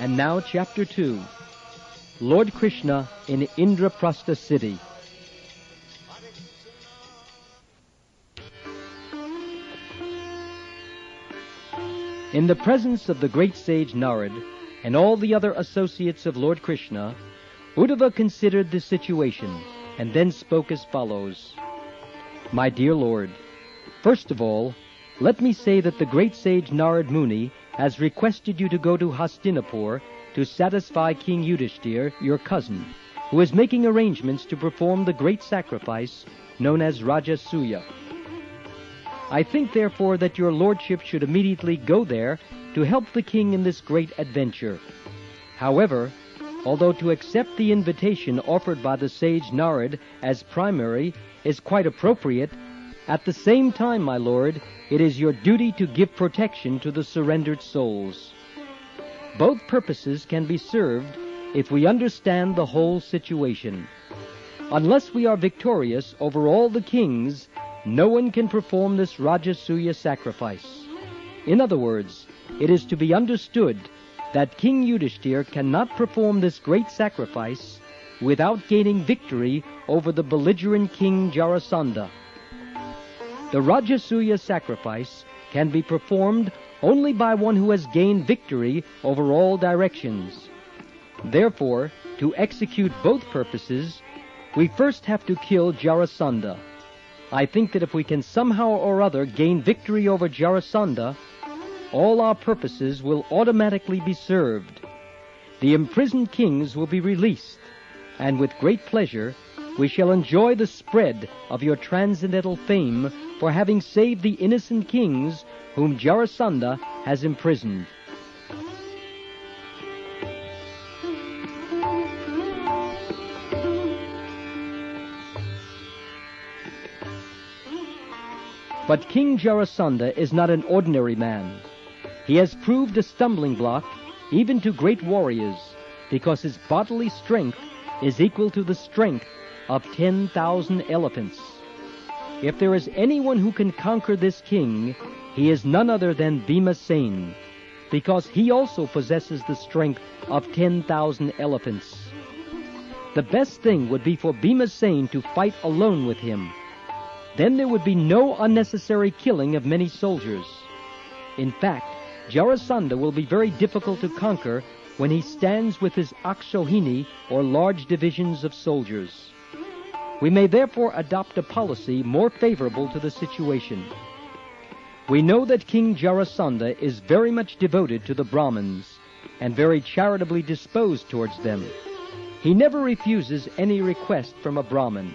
And now, Chapter 2, Lord Krishna in Indraprastha city. In the presence of the great sage Narad and all the other associates of Lord Krishna, Uddhava considered the situation and then spoke as follows. My dear Lord, first of all, let me say that the great sage Narad Muni has requested you to go to Hastinapur to satisfy King Yudhishthir, your cousin, who is making arrangements to perform the great sacrifice known as Rajasuya. I think, therefore, that your lordship should immediately go there to help the king in this great adventure. However, although to accept the invitation offered by the sage Narad as primary is quite appropriate, at the same time, my lord, it is your duty to give protection to the surrendered souls. Both purposes can be served if we understand the whole situation. Unless we are victorious over all the kings, no one can perform this Rajasuya sacrifice. In other words, it is to be understood that King Yudhishthir cannot perform this great sacrifice without gaining victory over the belligerent King Jarasandha. The Rajasuya sacrifice can be performed only by one who has gained victory over all directions. Therefore, to execute both purposes, we first have to kill Jarasandha. I think that if we can somehow or other gain victory over Jarasandha, all our purposes will automatically be served. The imprisoned kings will be released, and with great pleasure we shall enjoy the spread of your transcendental fame for having saved the innocent kings whom Jarasandha has imprisoned. But King Jarasandha is not an ordinary man. He has proved a stumbling block even to great warriors, because his bodily strength is equal to the strength of 10,000 elephants. If there is anyone who can conquer this king, he is none other than Bhimasen, because he also possesses the strength of 10,000 elephants. The best thing would be for Bhimasen to fight alone with him. Then there would be no unnecessary killing of many soldiers. In fact, Jarasandha will be very difficult to conquer when he stands with his Akshohini, or large divisions of soldiers. We may therefore adopt a policy more favorable to the situation. We know that King Jarasandha is very much devoted to the Brahmins and very charitably disposed towards them. He never refuses any request from a Brahmin.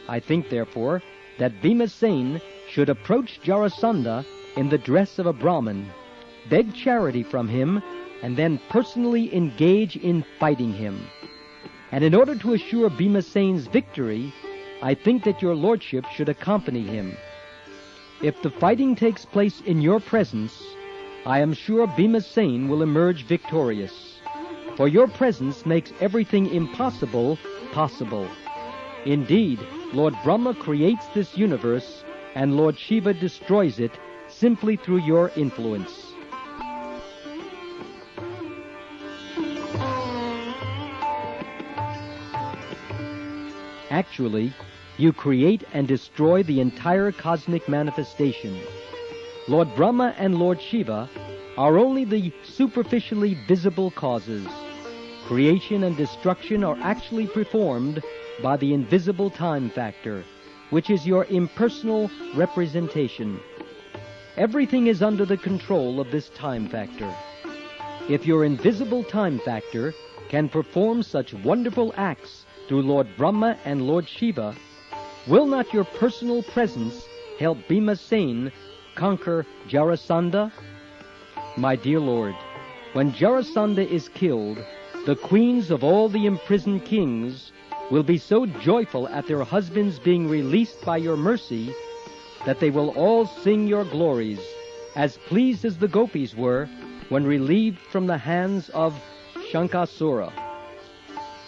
I think, therefore, that Bhimasen should approach Jarasandha in the dress of a Brahmin, beg charity from him, and then personally engage in fighting him. And in order to assure Bhimasen's victory, I think that your lordship should accompany him. If the fighting takes place in your presence, I am sure Bhimasen will emerge victorious. For your presence makes everything impossible possible. Indeed, Lord Brahma creates this universe, and Lord Shiva destroys it simply through your influence. Actually, you create and destroy the entire cosmic manifestation. Lord Brahma and Lord Shiva are only the superficially visible causes. Creation and destruction are actually performed by the invisible time factor, which is your impersonal representation. Everything is under the control of this time factor. If your invisible time factor can perform such wonderful acts through Lord Brahma and Lord Shiva, will not your personal presence help Bhimasen conquer Jarasandha? My dear Lord, when Jarasandha is killed, the queens of all the imprisoned kings will be so joyful at their husbands being released by your mercy that they will all sing your glories, as pleased as the gopis were when relieved from the hands of Shankasura.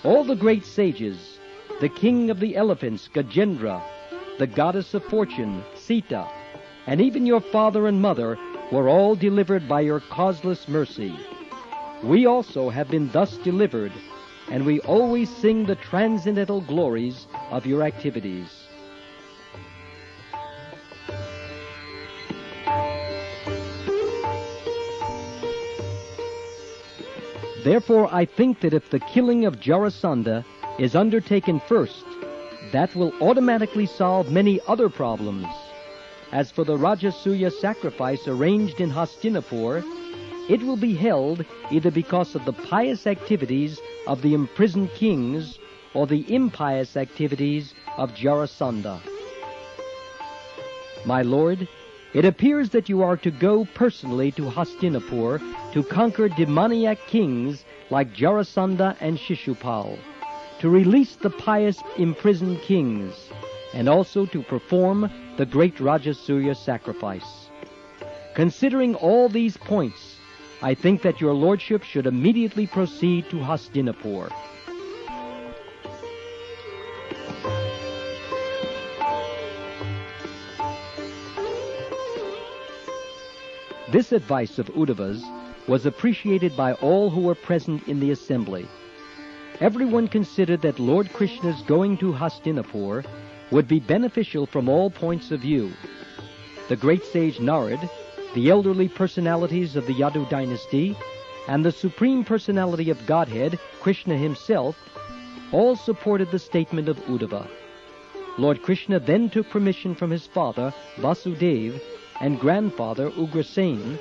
All the great sages, the king of the elephants, Gajendra, the goddess of fortune, Sita, and even your father and mother were all delivered by your causeless mercy. We also have been thus delivered, and we always sing the transcendental glories of your activities. Therefore, I think that if the killing of Jarasandha is undertaken first, that will automatically solve many other problems. As for the Rajasuya sacrifice arranged in Hastinapur, it will be held either because of the pious activities of the imprisoned kings or the impious activities of Jarasandha. My lord, it appears that you are to go personally to Hastinapur to conquer demoniac kings like Jarasandha and Shishupal, to release the pious imprisoned kings, and also to perform the great Rajasuya sacrifice. Considering all these points, I think that your lordship should immediately proceed to Hastinapur. This advice of Uddhava's was appreciated by all who were present in the assembly. Everyone considered that Lord Krishna's going to Hastinapur would be beneficial from all points of view. The great sage Narad, the elderly personalities of the Yadu dynasty, and the Supreme Personality of Godhead, Krishna himself, all supported the statement of Uddhava. Lord Krishna then took permission from his father, Vasudeva, and grandfather, Ugrasen,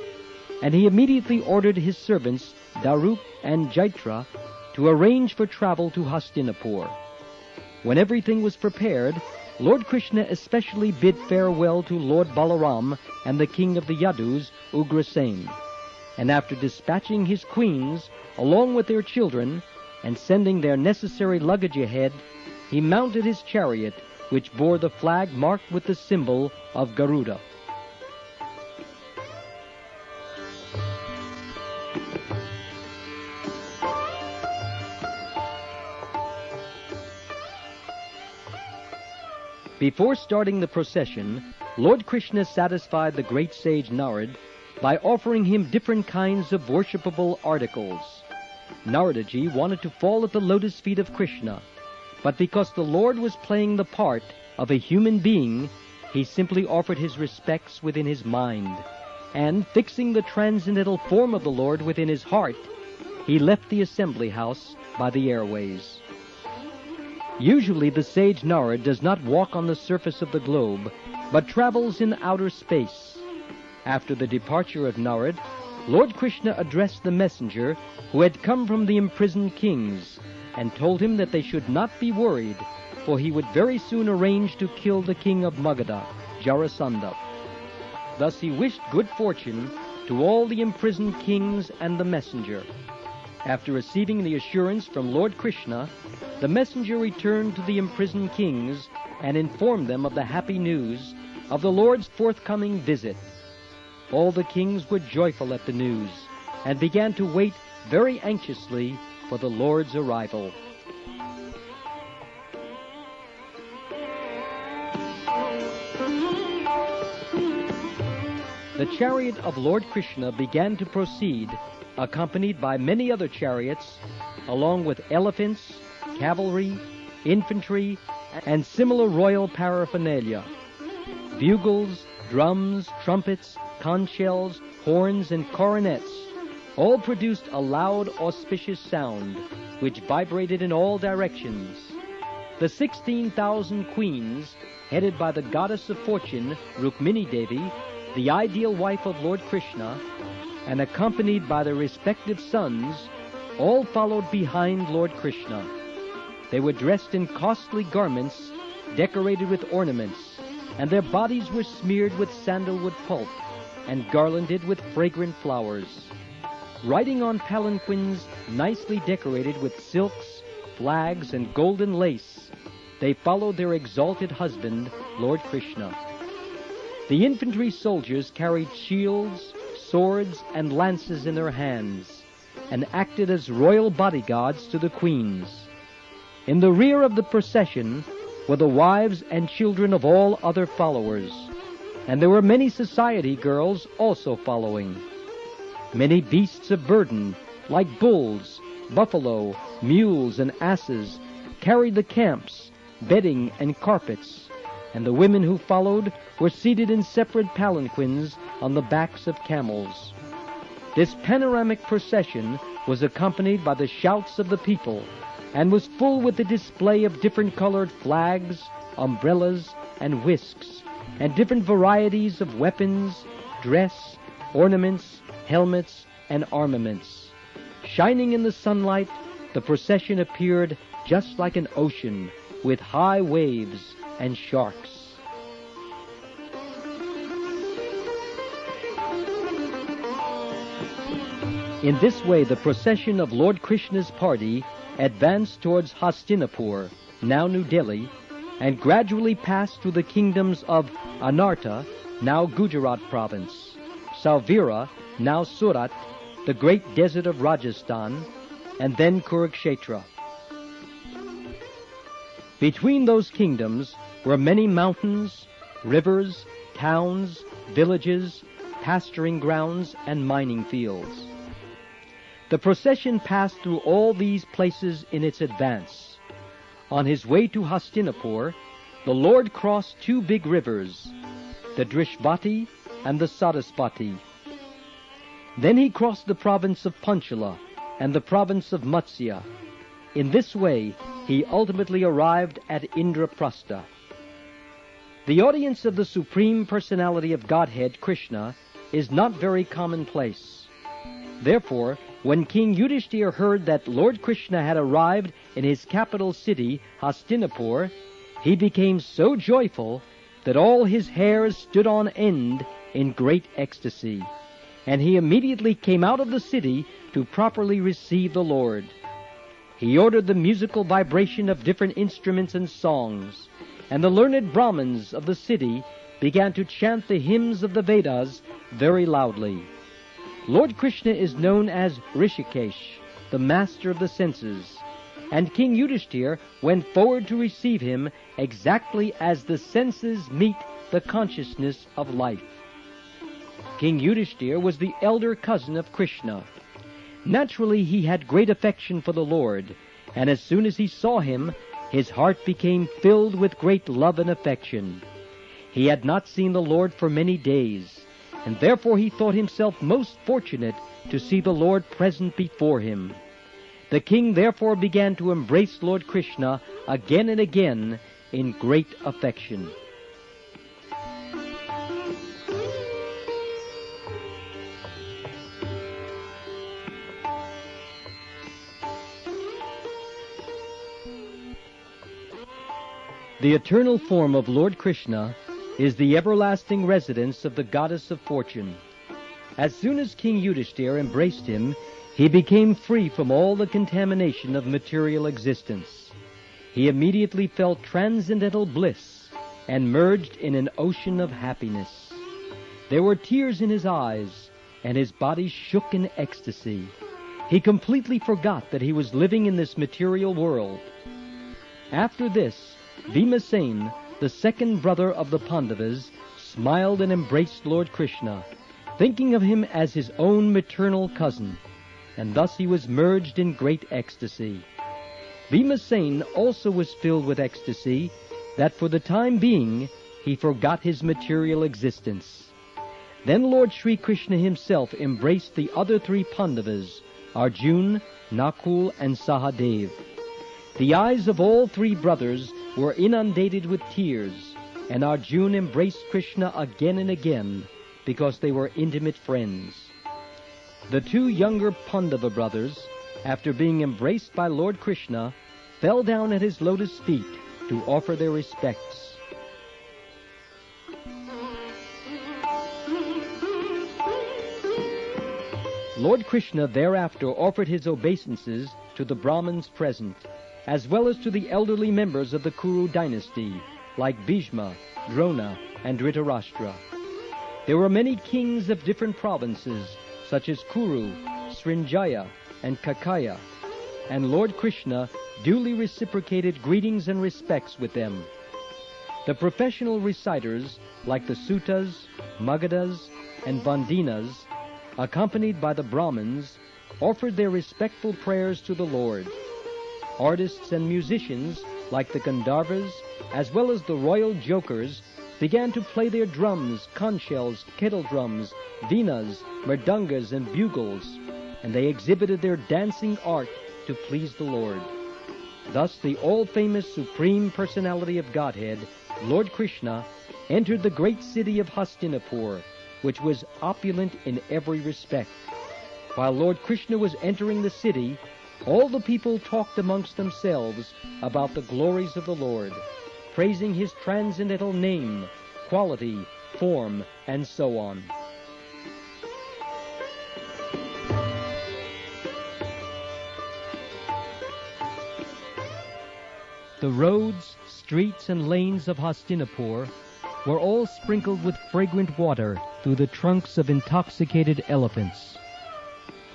and he immediately ordered his servants, Daruk and Jaitra, to arrange for travel to Hastinapur. When everything was prepared, Lord Krishna especially bid farewell to Lord Balaram and the king of the Yadus, Ugrasen, and after dispatching his queens along with their children and sending their necessary luggage ahead, he mounted his chariot, which bore the flag marked with the symbol of Garuda. Before starting the procession, Lord Krishna satisfied the great sage Narad by offering him different kinds of worshipable articles. Naradaji wanted to fall at the lotus feet of Krishna, but because the Lord was playing the part of a human being, he simply offered his respects within his mind, and fixing the transcendental form of the Lord within his heart, he left the assembly house by the airways. Usually the sage Narad does not walk on the surface of the globe, but travels in outer space. After the departure of Narad, Lord Krishna addressed the messenger who had come from the imprisoned kings, and told him that they should not be worried, for he would very soon arrange to kill the king of Magadha, Jarasandha. Thus he wished good fortune to all the imprisoned kings and the messenger. After receiving the assurance from Lord Krishna, the messenger returned to the imprisoned kings and informed them of the happy news of the Lord's forthcoming visit. All the kings were joyful at the news and began to wait very anxiously for the Lord's arrival. The chariot of Lord Krishna began to proceed, accompanied by many other chariots, along with elephants, cavalry, infantry, and similar royal paraphernalia. Bugles, drums, trumpets, conch shells, horns, and coronets all produced a loud, auspicious sound, which vibrated in all directions. The 16,000 queens, headed by the goddess of fortune, Rukmini Devi, the ideal wife of Lord Krishna, and accompanied by their respective sons, all followed behind Lord Krishna. They were dressed in costly garments, decorated with ornaments, and their bodies were smeared with sandalwood pulp and garlanded with fragrant flowers. Riding on palanquins nicely decorated with silks, flags, and golden lace, they followed their exalted husband, Lord Krishna. The infantry soldiers carried shields, swords and lances in their hands, and acted as royal bodyguards to the queens. In the rear of the procession were the wives and children of all other followers, and there were many society girls also following. Many beasts of burden, like bulls, buffalo, mules, and asses, carried the camps, bedding, and carpets, and the women who followed were seated in separate palanquins on the backs of camels. This panoramic procession was accompanied by the shouts of the people, and was full with the display of different-colored flags, umbrellas, and whisks, and different varieties of weapons, dress, ornaments, helmets, and armaments. Shining in the sunlight, the procession appeared just like an ocean, with high waves and sharks. In this way, the procession of Lord Krishna's party advanced towards Hastinapur, now New Delhi, and gradually passed through the kingdoms of Anarta, now Gujarat province, Sauvira, now Surat, the great desert of Rajasthan, and then Kurukshetra. Between those kingdoms were many mountains, rivers, towns, villages, pasturing grounds, and mining fields. The procession passed through all these places in its advance. On his way to Hastinapur, the Lord crossed two big rivers, the Drishvati and the Sarasvati. Then he crossed the province of Panchala and the province of Matsya. In this way, he ultimately arrived at Indraprastha. The audience of the Supreme Personality of Godhead, Krishna, is not very commonplace. Therefore, when King Yudhishthira heard that Lord Krishna had arrived in his capital city, Hastinapur, he became so joyful that all his hairs stood on end in great ecstasy, and he immediately came out of the city to properly receive the Lord. He ordered the musical vibration of different instruments and songs, and the learned Brahmins of the city began to chant the hymns of the Vedas very loudly. Lord Krishna is known as Rishikesh, the master of the senses, and King Yudhishthira went forward to receive him exactly as the senses meet the consciousness of life. King Yudhishthira was the elder cousin of Krishna. Naturally, he had great affection for the Lord, and as soon as he saw him, his heart became filled with great love and affection. He had not seen the Lord for many days, and therefore he thought himself most fortunate to see the Lord present before him. The king therefore began to embrace Lord Krishna again and again in great affection. The eternal form of Lord Krishna is the everlasting residence of the goddess of fortune. As soon as King Yudhishthira embraced him, he became free from all the contamination of material existence. He immediately felt transcendental bliss and merged in an ocean of happiness. There were tears in his eyes, and his body shook in ecstasy. He completely forgot that he was living in this material world. After this, Bhimasena, the second brother of the Pandavas, smiled and embraced Lord Krishna, thinking of him as his own maternal cousin, and thus he was merged in great ecstasy. Bhimasena also was filled with ecstasy that for the time being he forgot his material existence. Then Lord Sri Krishna himself embraced the other three Pandavas, Arjuna, Nakul, and Sahadev. The eyes of all three brothers were inundated with tears, and Arjuna embraced Krishna again and again because they were intimate friends. The two younger Pandava brothers, after being embraced by Lord Krishna, fell down at his lotus feet to offer their respects. Lord Krishna thereafter offered his obeisances to the Brahmins present, as well as to the elderly members of the Kuru dynasty, like Bhishma, Drona, and Dhritarashtra. There were many kings of different provinces, such as Kuru, Srinjaya, and Kakaya, and Lord Krishna duly reciprocated greetings and respects with them. The professional reciters, like the Suttas, Magadhas, and Vandinas, accompanied by the Brahmins, offered their respectful prayers to the Lord. Artists and musicians, like the Gandharvas, as well as the royal jokers, began to play their drums, conch shells, kettle drums, veenas, mridangas, and bugles, and they exhibited their dancing art to please the Lord. Thus the all-famous Supreme Personality of Godhead, Lord Krishna, entered the great city of Hastinapur, which was opulent in every respect. While Lord Krishna was entering the city, all the people talked amongst themselves about the glories of the Lord, praising his transcendental name, quality, form, and so on. The roads, streets, and lanes of Hastinapur were all sprinkled with fragrant water through the trunks of intoxicated elephants.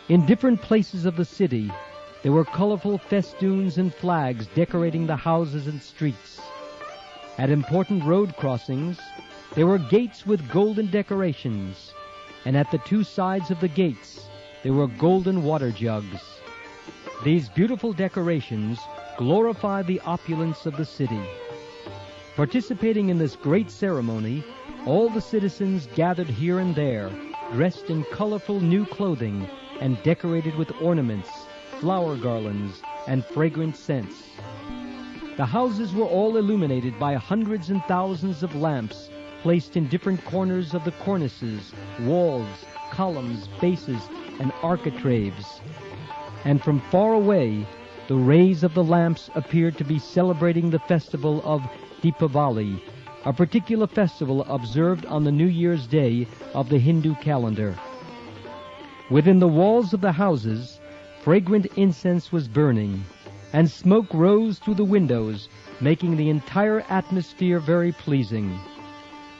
In different places of the city, there were colorful festoons and flags decorating the houses and streets. At important road crossings, there were gates with golden decorations, and at the two sides of the gates, there were golden water jugs. These beautiful decorations glorify the opulence of the city. Participating in this great ceremony, all the citizens gathered here and there, dressed in colorful new clothing and decorated with ornaments, flower garlands, and fragrant scents. The houses were all illuminated by hundreds and thousands of lamps placed in different corners of the cornices, walls, columns, bases, and architraves. And from far away, the rays of the lamps appeared to be celebrating the festival of Dīpavali, a particular festival observed on the New Year's Day of the Hindu calendar. Within the walls of the houses, fragrant incense was burning, and smoke rose through the windows, making the entire atmosphere very pleasing.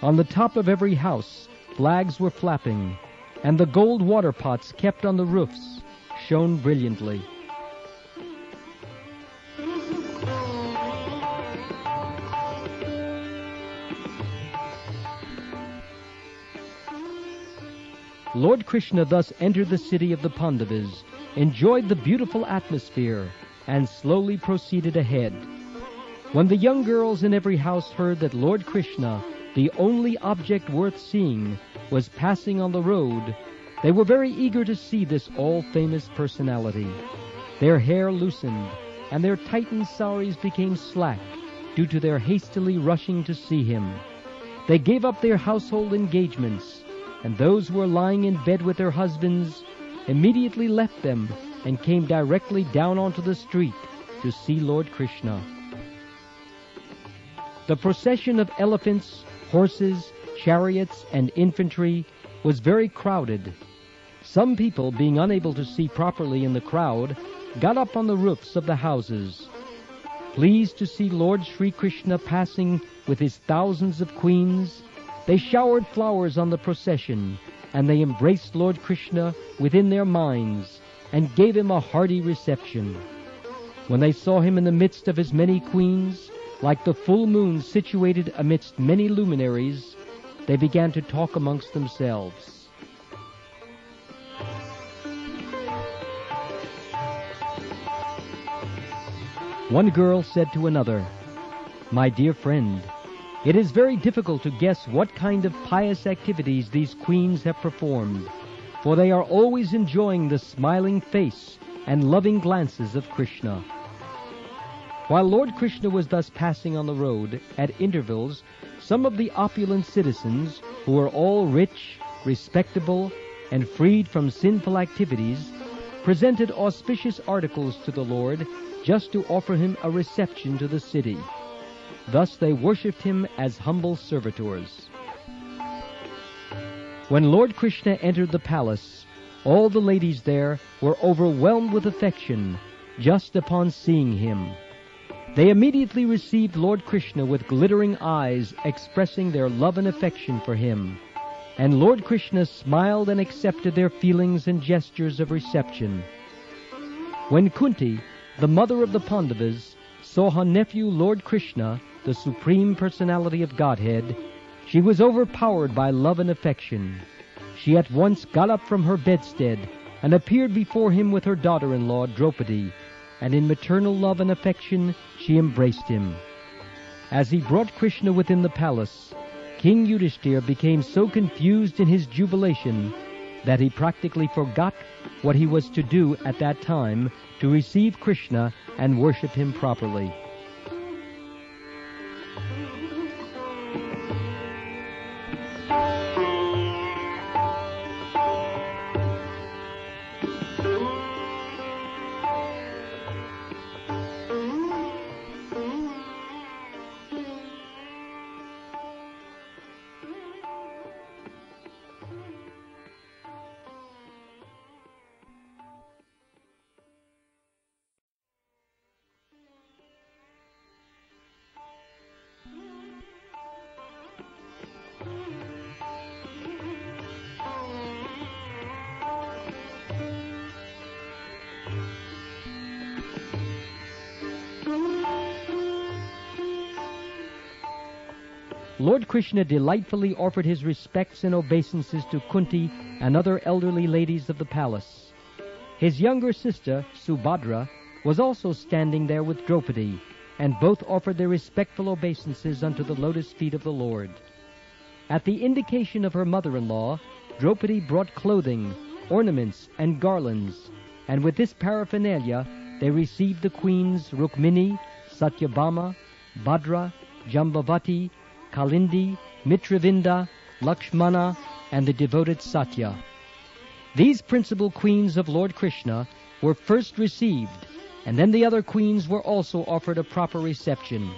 On the top of every house, flags were flapping, and the gold water pots kept on the roofs shone brilliantly. Lord Krishna thus entered the city of the Pandavas, enjoyed the beautiful atmosphere, and slowly proceeded ahead. When the young girls in every house heard that Lord Krishna, the only object worth seeing, was passing on the road, they were very eager to see this all-famous personality. Their hair loosened, and their tightened saris became slack, due to their hastily rushing to see him. They gave up their household engagements, and those who were lying in bed with their husbands immediately left them and came directly down onto the street to see Lord Krishna. The procession of elephants, horses, chariots, and infantry was very crowded. Some people, being unable to see properly in the crowd, got up on the roofs of the houses. Pleased to see Lord Sri Krishna passing with his thousands of queens, they showered flowers on the procession, and they embraced Lord Krishna within their minds and gave him a hearty reception. When they saw him in the midst of his many queens, like the full moon situated amidst many luminaries, they began to talk amongst themselves. One girl said to another, "My dear friend, it is very difficult to guess what kind of pious activities these queens have performed, for they are always enjoying the smiling face and loving glances of Krishna." While Lord Krishna was thus passing on the road, at intervals, some of the opulent citizens, who were all rich, respectable, and freed from sinful activities, presented auspicious articles to the Lord just to offer him a reception to the city. Thus they worshipped him as humble servitors. When Lord Krishna entered the palace, all the ladies there were overwhelmed with affection just upon seeing him. They immediately received Lord Krishna with glittering eyes, expressing their love and affection for him, and Lord Krishna smiled and accepted their feelings and gestures of reception. When Kunti, the mother of the Pandavas, saw her nephew Lord Krishna, the Supreme Personality of Godhead, she was overpowered by love and affection. She at once got up from her bedstead and appeared before him with her daughter-in-law Draupadi, and in maternal love and affection she embraced him. As he brought Krishna within the palace, King Yudhishthira became so confused in his jubilation that he practically forgot what he was to do at that time to receive Krishna and worship him properly. Lord Krishna delightfully offered his respects and obeisances to Kunti and other elderly ladies of the palace. His younger sister, Subhadra, was also standing there with Draupadi, and both offered their respectful obeisances unto the lotus feet of the Lord. At the indication of her mother-in-law, Draupadi brought clothing, ornaments, and garlands, and with this paraphernalia they received the queens Rukmini, Satyabhama, Bhadra, Jambavati, Kalindi, Mitravinda, Lakshmana, and the devoted Satya. These principal queens of Lord Krishna were first received, and then the other queens were also offered a proper reception.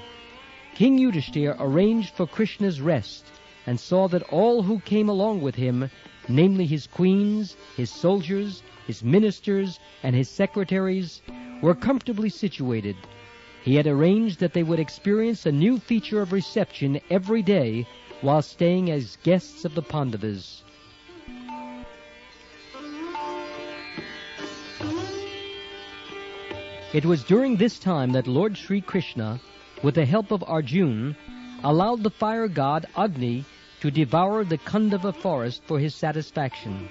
King Yudhishthira arranged for Krishna's rest, and saw that all who came along with him, namely his queens, his soldiers, his ministers, and his secretaries, were comfortably situated. He had arranged that they would experience a new feature of reception every day while staying as guests of the Pandavas. It was during this time that Lord Sri Krishna, with the help of Arjuna, allowed the fire god Agni to devour the Kandava forest for his satisfaction.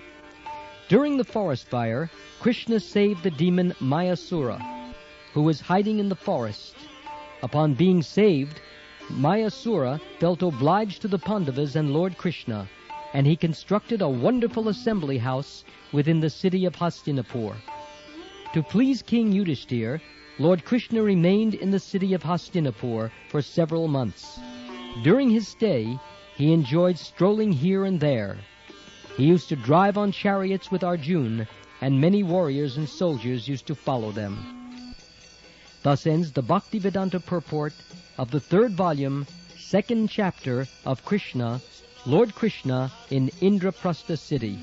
During the forest fire, Krishna saved the demon Mayasura, who was hiding in the forest. Upon being saved, Mayasura felt obliged to the Pandavas and Lord Krishna, and he constructed a wonderful assembly house within the city of Hastinapur. To please King Yudhishthira, Lord Krishna remained in the city of Hastinapur for several months. During his stay, he enjoyed strolling here and there. He used to drive on chariots with Arjuna, and many warriors and soldiers used to follow them. Thus ends the Bhaktivedanta purport of the third volume, second chapter of Krishna, Lord Krishna in Indraprastha city.